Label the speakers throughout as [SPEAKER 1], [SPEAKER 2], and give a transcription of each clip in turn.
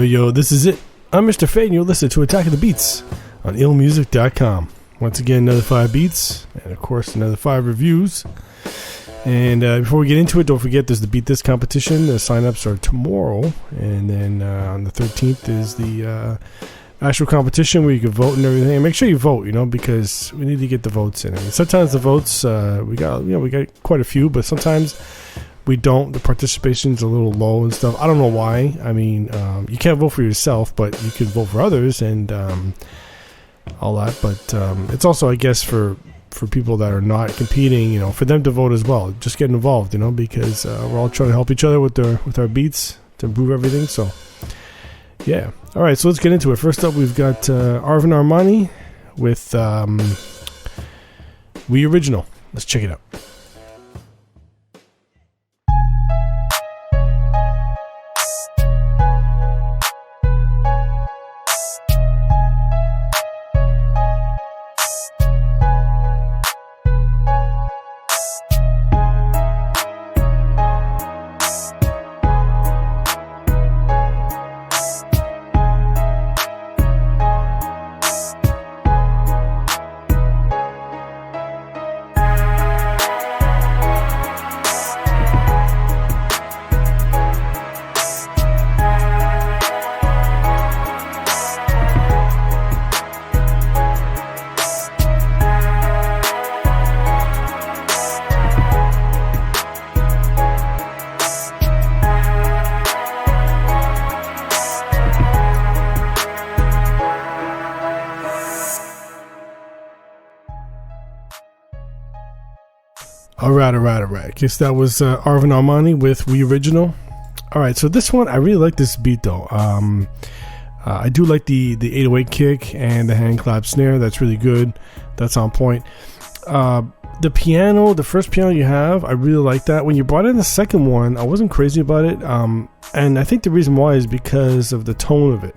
[SPEAKER 1] Yo, this is it. I'm Mr. Fade, and you'll listen to Attack of the Beats on IllMuzik.com. Once again, another 5 beats, and of course, another 5 reviews. And before we get into it, don't forget there's the Beat This competition. The sign-ups are tomorrow, and then on the 13th is the actual competition where you can vote and everything. And make sure you vote, because we need to get the votes in. I mean, sometimes the votes we got quite a few, but sometimes we don't. The participation's a little low and stuff. I don't know why. I mean, you can't vote for yourself, but you can vote for others and all that. But it's also, I guess, for people that are not competing, for them to vote as well. Just get involved, because we're all trying to help each other with our beats to improve everything. So, yeah. All right, so let's get into it. First up, we've got Arvin Armani with We Original. Let's check it out. All right. Guess that was Arvin Armani with We Original. All right, so this one, I really like this beat though. I do like the 808 kick and the hand clap snare. That's really good. That's on point. The piano, the first piano you have, I really like that. When you brought in the second one, I wasn't crazy about it. And I think the reason why is because of the tone of it.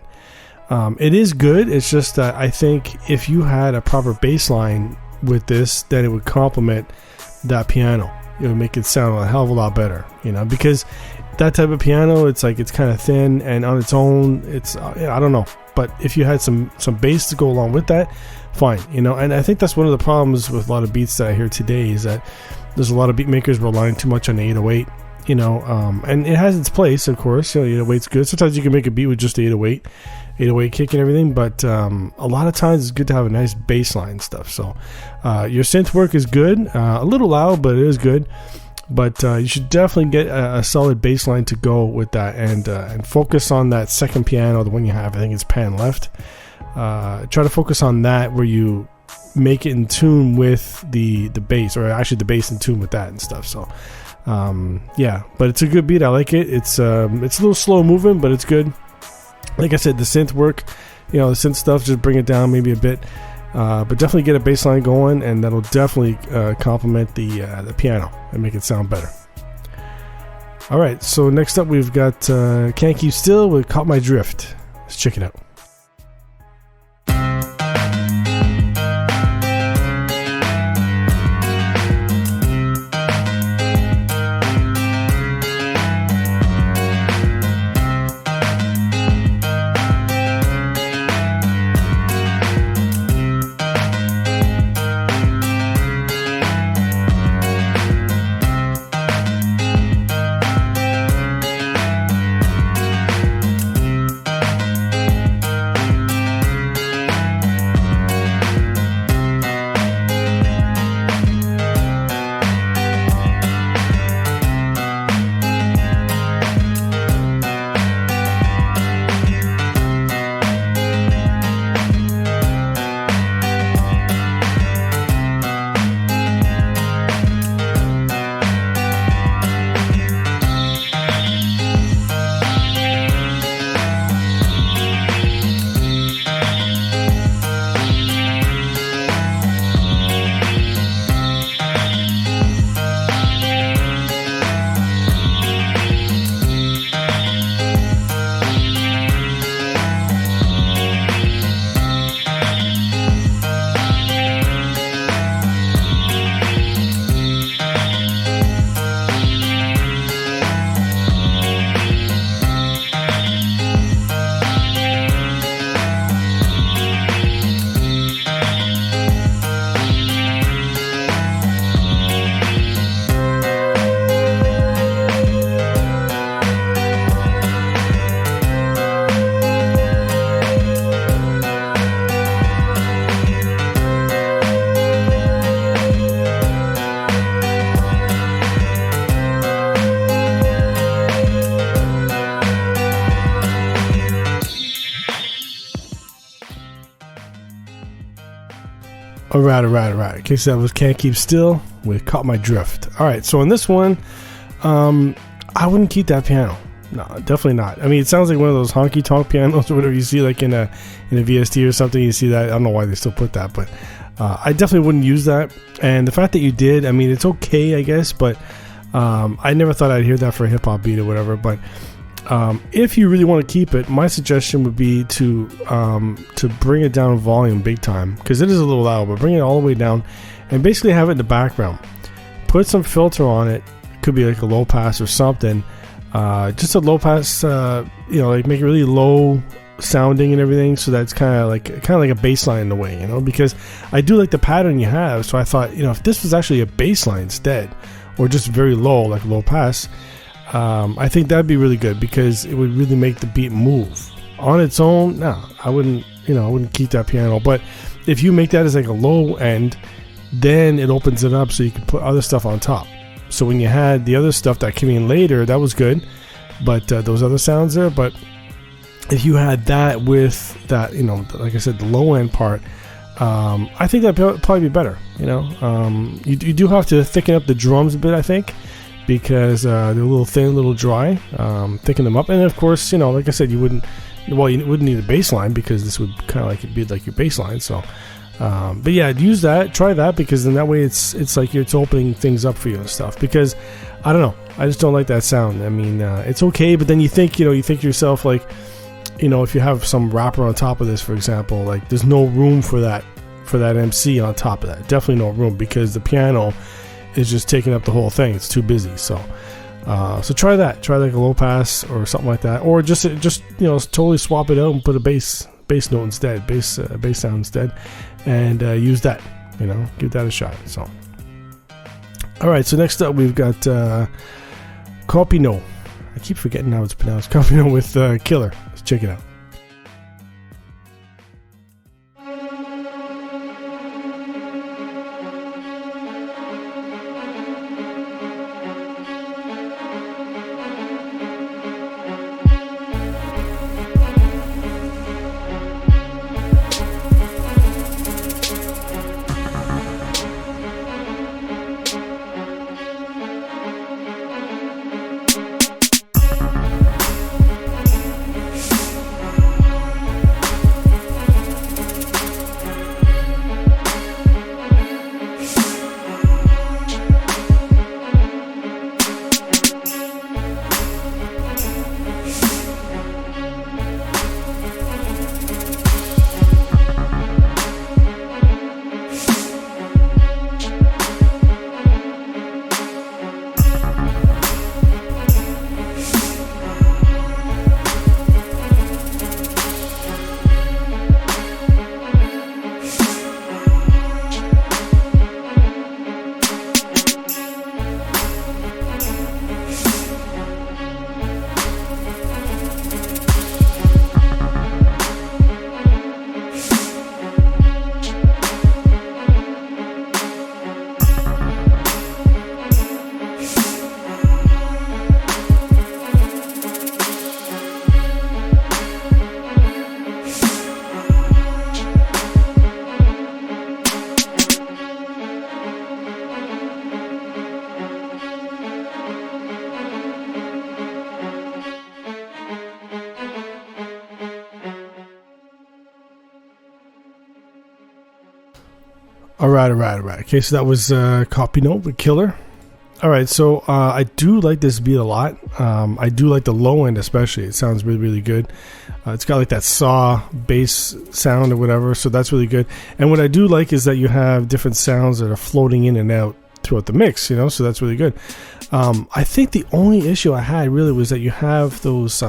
[SPEAKER 1] It is good. It's just that I think if you had a proper bass line with this, then it would complement that piano. It would make it sound a hell of a lot better, because that type of piano, it's kind of thin, and on its own, it's I don't know. But if you had some bass to go along with that, fine, And I think that's one of the problems with a lot of beats that I hear today is that there's a lot of beat makers relying too much on the 808, and it has its place, of course. 808's good. Sometimes you can make a beat with just the 808 kick and everything, but a lot of times it's good to have a nice bass line stuff. So your synth work is good, a little loud, but it is good. But you should definitely get a solid bass line to go with that, and focus on that second piano, the one you have. I think it's pan left. Try to focus on that where you make it in tune with the bass, or actually the bass in tune with that and stuff. So yeah, but it's a good beat. I like it. It's a little slow moving, but it's good. Like I said, the synth work, the synth stuff, just bring it down maybe a bit, but definitely get a bass line going, and that'll definitely complement the piano and make it sound better. All right, so next up we've got Can't Keep Still with Caught My Drift. Let's check it out. All right. Okay, so that was Can't Keep Still with Caught My Drift. All right, so on this one, I wouldn't keep that piano. No, definitely not. I mean, it sounds like one of those honky tonk pianos or whatever you see like in a VST or something. You see that. I don't know why they still put that, but I definitely wouldn't use that. And the fact that you did, I mean, it's okay, I guess, but I never thought I'd hear that for a hip hop beat or whatever. But if you really want to keep it, my suggestion would be to bring it down in volume big time, because it is a little loud, but bring it all the way down and basically have it in the background. Put some filter on it. Could be like a low pass or something. Just a low pass, like make it really low sounding and everything, so that's kind of like a bass line in a way, because I do like the pattern you have. So I thought, if this was actually a bass line instead, or just very low, like low pass, I think that'd be really good, because it would really make the beat move. On its own, no, I wouldn't keep that piano. But if you make that as like a low end, then it opens it up so you can put other stuff on top. So when you had the other stuff that came in later, that was good, but those other sounds there. But if you had that with that, like I said, the low end part, I think that'd probably be better. You do have to thicken up the drums a bit, I think, because they're a little thin, a little dry. Thicken them up, and of course, like I said, you wouldn't need a bass line, because this would kind of be like your bass line. So. But yeah, use that, try that, because then that way it's like it's opening things up for you and stuff. Because I don't know, I just don't like that sound. I mean, it's okay, but then you think to yourself, like, if you have some rapper on top of this, for example, like there's no room for that MC on top of that. Definitely no room, because the piano is just taking up the whole thing. It's too busy. So try that. Try like a low pass or something like that, or just totally swap it out and put a bass note instead, bass sound instead, and use that. Give that a shot. So, all right. So next up, we've got Copino. I keep forgetting how it's pronounced. Copino with Killer. Let's check it out. All right. Okay, so that was Copy Note with Killer. All right, so I do like this beat a lot. I do like the low end especially. It sounds really, really good. It's got like that saw bass sound or whatever, so that's really good. And what I do like is that you have different sounds that are floating in and out throughout the mix, so that's really good. I think the only issue I had really was that you have those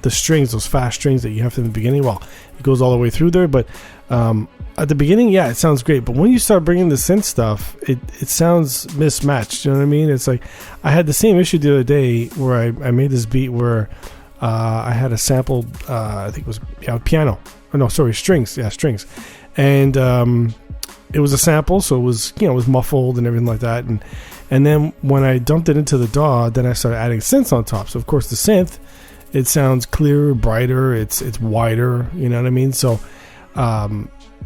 [SPEAKER 1] the strings, those fast strings that you have in the beginning. Well, it goes all the way through there, but at the beginning, yeah, it sounds great. But when you start bringing the synth stuff, it sounds mismatched. You know what I mean? It's like I had the same issue the other day where I made this beat where I had a sample, I think it was piano. Oh, no, sorry, strings. Yeah, strings. And it was a sample, so it was it was muffled and everything like that. And then when I dumped it into the DAW, then I started adding synths on top. So of course the synth, it sounds clearer, brighter, it's wider. You know what I mean? So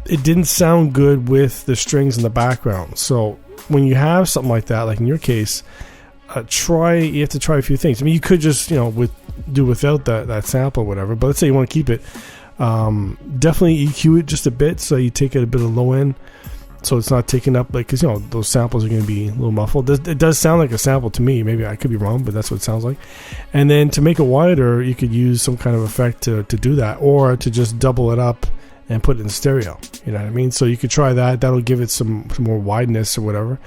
[SPEAKER 1] it didn't sound good with the strings in the background. So when you have something like that, like in your case, you have to try a few things. I mean, you could just, do without that sample or whatever, but let's say you want to keep it, definitely EQ it just a bit, so you take it a bit of low end, so it's not taking up, like, because those samples are going to be a little muffled. It does sound like a sample to me. Maybe I could be wrong, but that's what it sounds like. And then to make it wider, you could use some kind of effect to do that, or to just double it up and put it in stereo. You know what I mean? So you could try that. That'll give it some more wideness or whatever,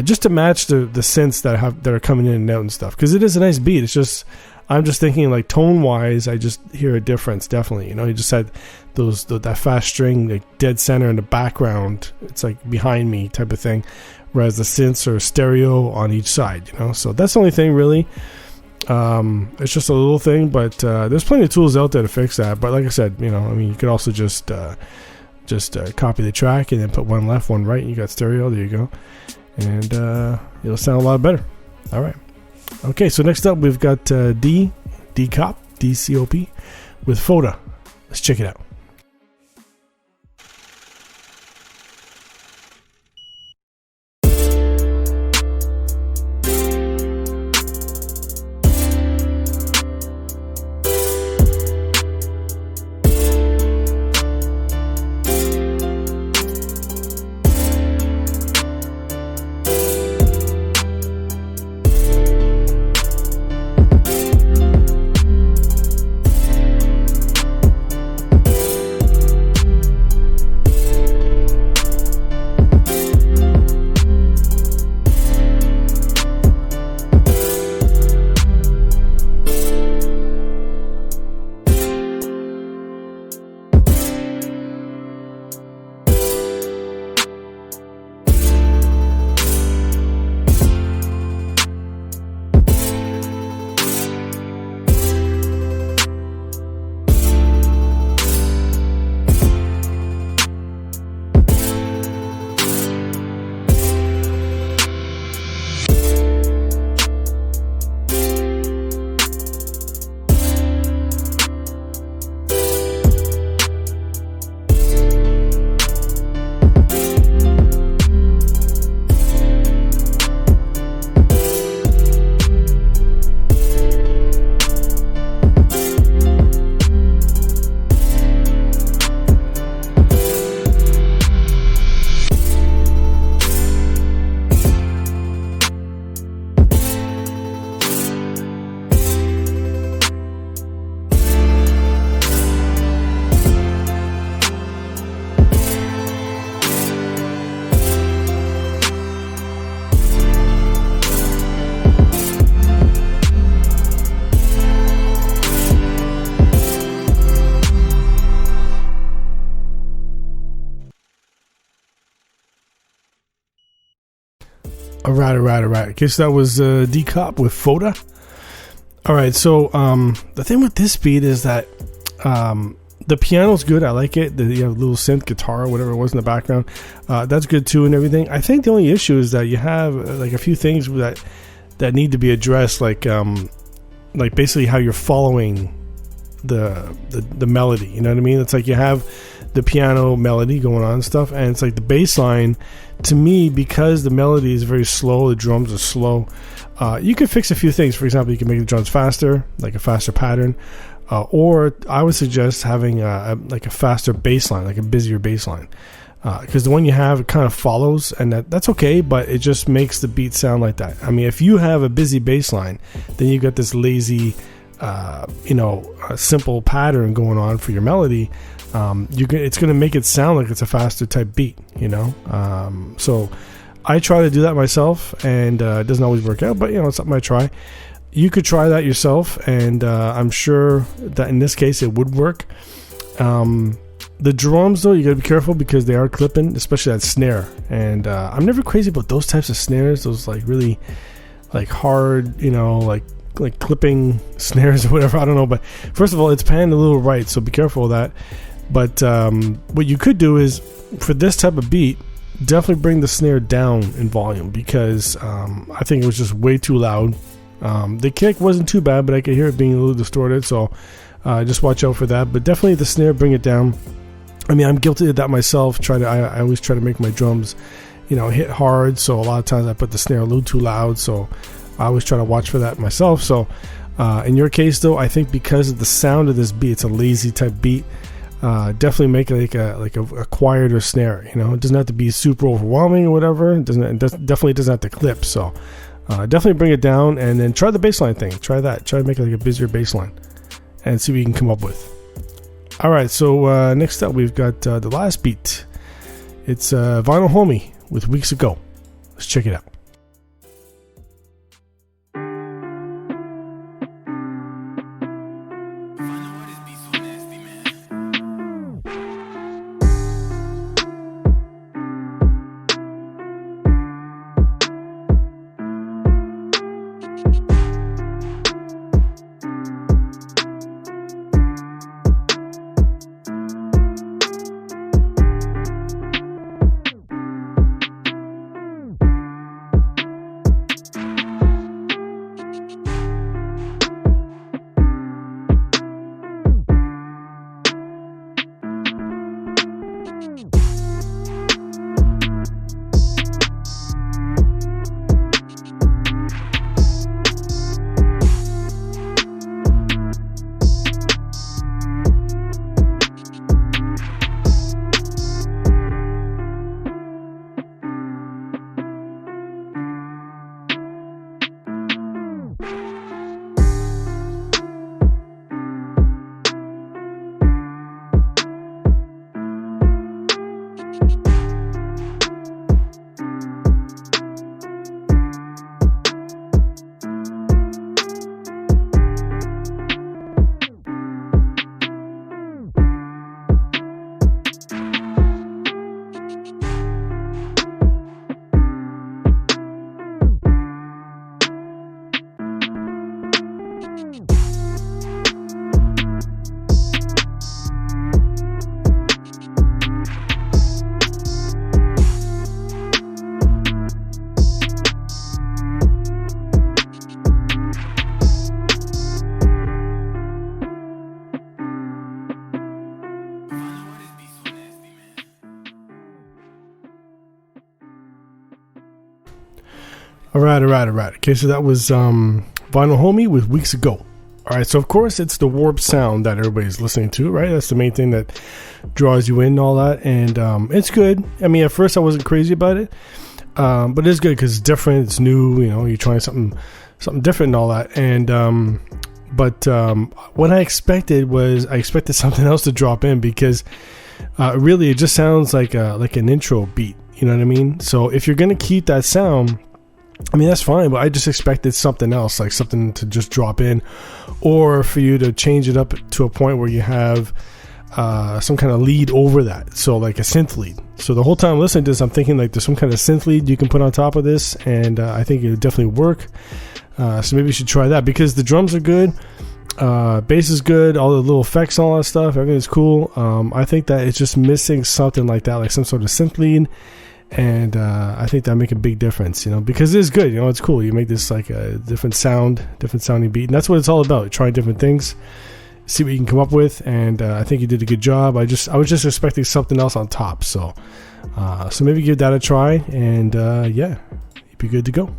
[SPEAKER 1] just to match the synths that are coming in and out and stuff. Because it is a nice beat. It's just, I'm just thinking, like, tone wise, I just hear a difference. Definitely, you just had that fast string, like, dead center in the background. It's like behind me type of thing, whereas the synths are stereo on each side. So that's the only thing really. It's just a little thing, but there's plenty of tools out there to fix that. But like I said, you could also just copy the track and then put one left, one right, and you got stereo. There you go, and it'll sound a lot better. All right. Okay, so next up we've got D-Cop, D-C-O-P, with Foda. Let's check it out. All right. Okay, so that was D-Cop with Foda. All right, so the thing with this beat is that the piano's good. I like it. You have a little synth guitar or whatever it was in the background. That's good too and everything. I think the only issue is that you have like a few things that need to be addressed, like basically how you're following the melody. You know what I mean? It's like you have the piano melody going on and stuff, and it's like the bass line, to me, because the melody is very slow, the drums are slow, you can fix a few things. For example, you can make the drums faster, like a faster pattern, or I would suggest having like a faster bass line, like a busier bass line, because the one you have, it kind of follows, and that's okay, but it just makes the beat sound like that. I mean, if you have a busy bass line, then you got this lazy a simple pattern going on for your melody. It's going to make it sound like it's a faster type beat, so I try to do that myself, and it doesn't always work out, but it's something I try. You could try that yourself, and I'm sure that in this case it would work. The drums, though, you got to be careful because they are clipping, especially that snare, and I'm never crazy about those types of snares, those like really like hard, like clipping snares or whatever. I don't know, but first of all, it's panned a little right, so be careful of that. But what you could do is, for this type of beat, definitely bring the snare down in volume, because I think it was just way too loud. The kick wasn't too bad, but I could hear it being a little distorted, so just watch out for that. But definitely the snare, bring it down. I mean, I'm guilty of that myself. I always try to make my drums, hit hard. So a lot of times I put the snare a little too loud. So I always try to watch for that myself. So in your case, though, I think because of the sound of this beat, it's a lazy type beat. Definitely make it like a quieter snare. It doesn't have to be super overwhelming or whatever. It definitely doesn't have to clip. So definitely bring it down, and then try the bass line thing. Try that. Try to make it like a busier bass line and see what you can come up with. All right, so next up we've got the last beat. It's Vinyl Homie with Weeks Ago. Let's check it out. All right. Okay, so that was Vinyl Homie with Weeks Ago. All right, so of course it's the warped sound that everybody's listening to, right? That's the main thing that draws you in and all that, and it's good. I mean, at first I wasn't crazy about it, but it's good because it's different, it's new. You're trying something different and all that. And but what I expected something else to drop in, because really it just sounds like an intro beat. You know what I mean? So if you're gonna keep that sound, I mean, that's fine, but I just expected something else, like something to just drop in, or for you to change it up to a point where you have some kind of lead over that, so like a synth lead. So the whole time listening to this, I'm thinking like there's some kind of synth lead you can put on top of this, and I think it would definitely work. So maybe you should try that, because the drums are good, bass is good, all the little effects, all that stuff, everything's cool. I think that it's just missing something like that, like some sort of synth lead. And I think that make a big difference, because it is good. It's cool. You make this like a different sounding beat, and that's what it's all about. Trying different things, see what you can come up with, and I think you did a good job. I was just expecting something else on top, so maybe give that a try, and yeah, you'd be good to go.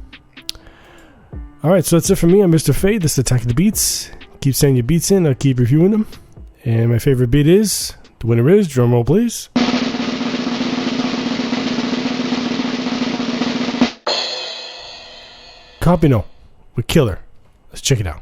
[SPEAKER 1] All right, so that's it for me. I'm Mr. Fade. This is Attack of the Beats. Keep sending your beats in. I'll keep reviewing them, and my favorite beat is, the winner is, drum roll please, Copino with Killer. Let's check it out.